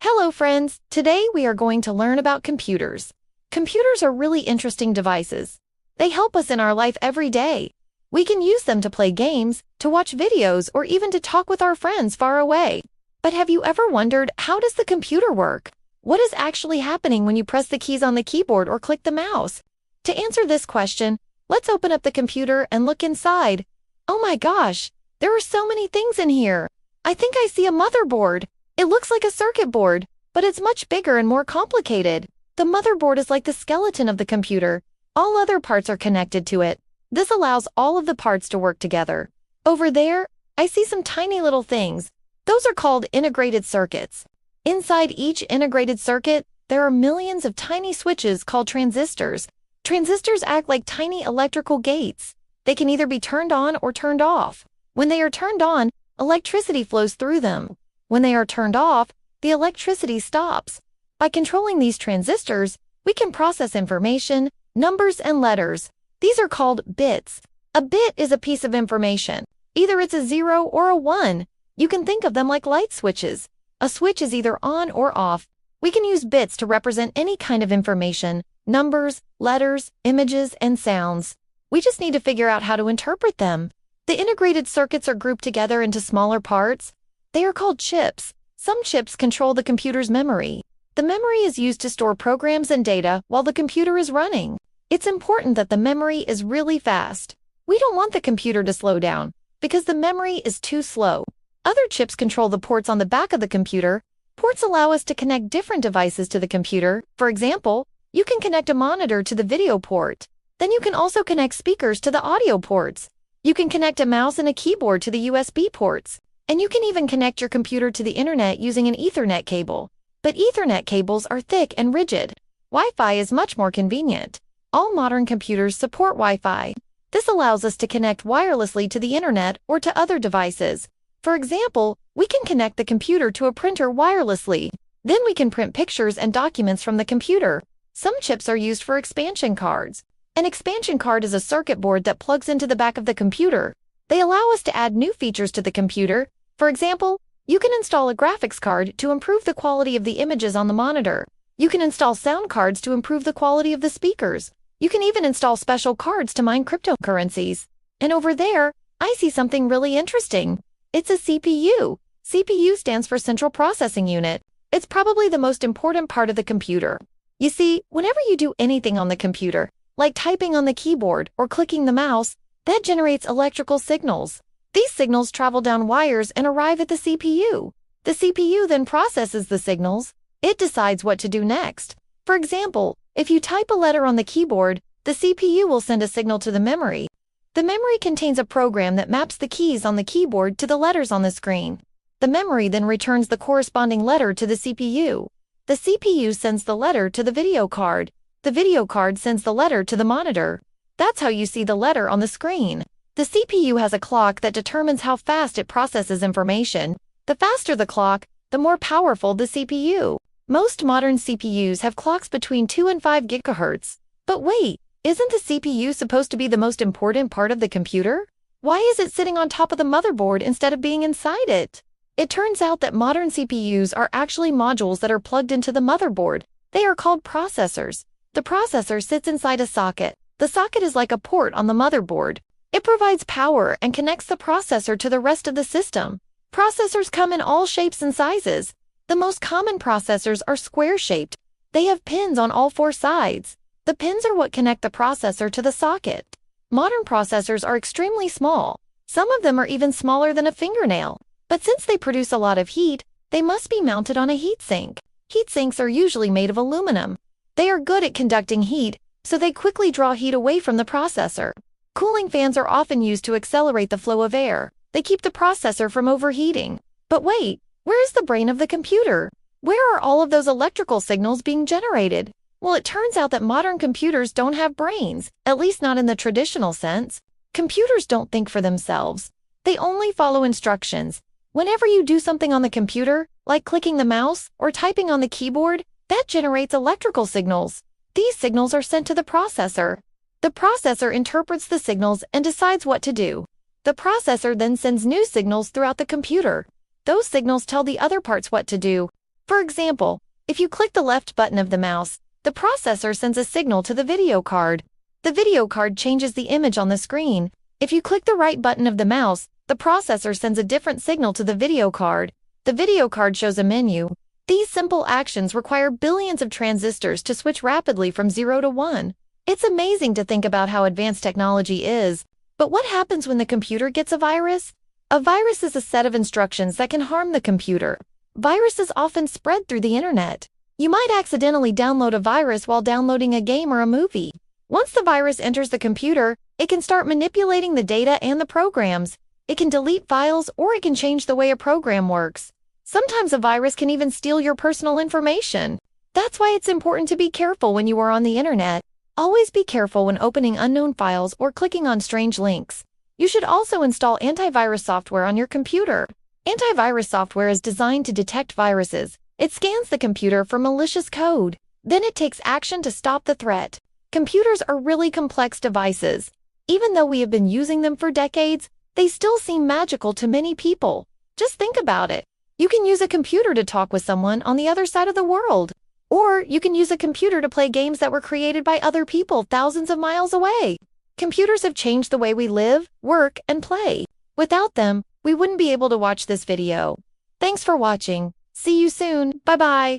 Hello, friends! Today we are going to learn about computers. Computers are really interesting devices. They help us in our life every day. We can use them to play games, to watch videos, or even to talk with our friends far away. But have you ever wondered, how does the computer work? What is actually happening when you press the keys on the keyboard or click the mouse? To answer this question, let's open up the computer and look inside. Oh my gosh! There are so many things in here! I think I see a motherboard. It looks like a circuit board, but it's much bigger and more complicated. The motherboard is like the skeleton of the computer. All other parts are connected to it. This allows all of the parts to work together. Over there, I see some tiny little things. Those are called integrated circuits. Inside each integrated circuit, there are millions of tiny switches called transistors. Transistors act like tiny electrical gates. They can either be turned on or turned off. When they are turned on, electricity flows through them. When they are turned off, the electricity stops. By controlling these transistors, we can process information, numbers, and letters. These are called bits. A bit is a piece of information. Either it's a 0 or a 1. You can think of them like light switches. A switch is either on or off. We can use bits to represent any kind of information, numbers, letters, images, and sounds. We just need to figure out how to interpret them. The integrated circuits are grouped together into smaller parts. They are called chips. Some chips control the computer's memory. The memory is used to store programs and data while the computer is running. It's important that the memory is really fast. We don't want the computer to slow down because the memory is too slow. Other chips control the ports on the back of the computer. Ports allow us to connect different devices to the computer. For example, you can connect a monitor to the video port. Then you can also connect speakers to the audio ports. You can connect a mouse and a keyboard to the USB ports. And you can even connect your computer to the internet using an Ethernet cable. But Ethernet cables are thick and rigid. Wi-Fi is much more convenient. All modern computers support Wi-Fi. This allows us to connect wirelessly to the internet or to other devices. For example, we can connect the computer to a printer wirelessly. Then we can print pictures and documents from the computer. Some chips are used for expansion cards. An expansion card is a circuit board that plugs into the back of the computer. They allow us to add new features to the computer. For example, you can install a graphics card to improve the quality of the images on the monitor. You can install sound cards to improve the quality of the speakers. You can even install special cards to mine cryptocurrencies. And over there, I see something really interesting. It's a CPU. CPU stands for Central Processing Unit. It's probably the most important part of the computer. You see, whenever you do anything on the computer, like typing on the keyboard or clicking the mouse, that generates electrical signals. These signals travel down wires and arrive at the CPU. The CPU then processes the signals. It decides what to do next. For example, if you type a letter on the keyboard, the CPU will send a signal to the memory. The memory contains a program that maps the keys on the keyboard to the letters on the screen. The memory then returns the corresponding letter to the CPU. The CPU sends the letter to the video card. The video card sends the letter to the monitor. That's how you see the letter on the screen. The CPU has a clock that determines how fast it processes information. The faster the clock, the more powerful the CPU. Most modern CPUs have clocks between 2 and 5 GHz. But wait, isn't the CPU supposed to be the most important part of the computer? Why is it sitting on top of the motherboard instead of being inside it? It turns out that modern CPUs are actually modules that are plugged into the motherboard. They are called processors. The processor sits inside a socket. The socket is like a port on the motherboard. It provides power and connects the processor to the rest of the system. Processors come in all shapes and sizes. The most common processors are square-shaped. They have pins on all 4 sides. The pins are what connect the processor to the socket. Modern processors are extremely small. Some of them are even smaller than a fingernail. But since they produce a lot of heat, they must be mounted on a heatsink. Heatsinks are usually made of aluminum. They are good at conducting heat, so they quickly draw heat away from the processor. Cooling fans are often used to accelerate the flow of air. They keep the processor from overheating. But wait, where is the brain of the computer? Where are all of those electrical signals being generated? Well, it turns out that modern computers don't have brains, at least not in the traditional sense. Computers don't think for themselves. They only follow instructions. Whenever you do something on the computer, like clicking the mouse or typing on the keyboard, that generates electrical signals. These signals are sent to the processor. The processor interprets the signals and decides what to do. The processor then sends new signals throughout the computer. Those signals tell the other parts what to do. For example, if you click the left button of the mouse, the processor sends a signal to the video card. The video card changes the image on the screen. If you click the right button of the mouse, the processor sends a different signal to the video card. The video card shows a menu. These simple actions require billions of transistors to switch rapidly from 0 to 1. It's amazing to think about how advanced technology is. But what happens when the computer gets a virus? A virus is a set of instructions that can harm the computer. Viruses often spread through the internet. You might accidentally download a virus while downloading a game or a movie. Once the virus enters the computer, it can start manipulating the data and the programs. It can delete files or it can change the way a program works. Sometimes a virus can even steal your personal information. That's why it's important to be careful when you are on the internet. Always be careful when opening unknown files or clicking on strange links. You should also install antivirus software on your computer. Antivirus software is designed to detect viruses. It scans the computer for malicious code. Then it takes action to stop the threat. Computers are really complex devices. Even though we have been using them for decades, they still seem magical to many people. Just think about it. You can use a computer to talk with someone on the other side of the world. Or you can use a computer to play games that were created by other people thousands of miles away. Computers have changed the way we live, work, and play. Without them, we wouldn't be able to watch this video. Thanks for watching. See you soon. Bye-bye.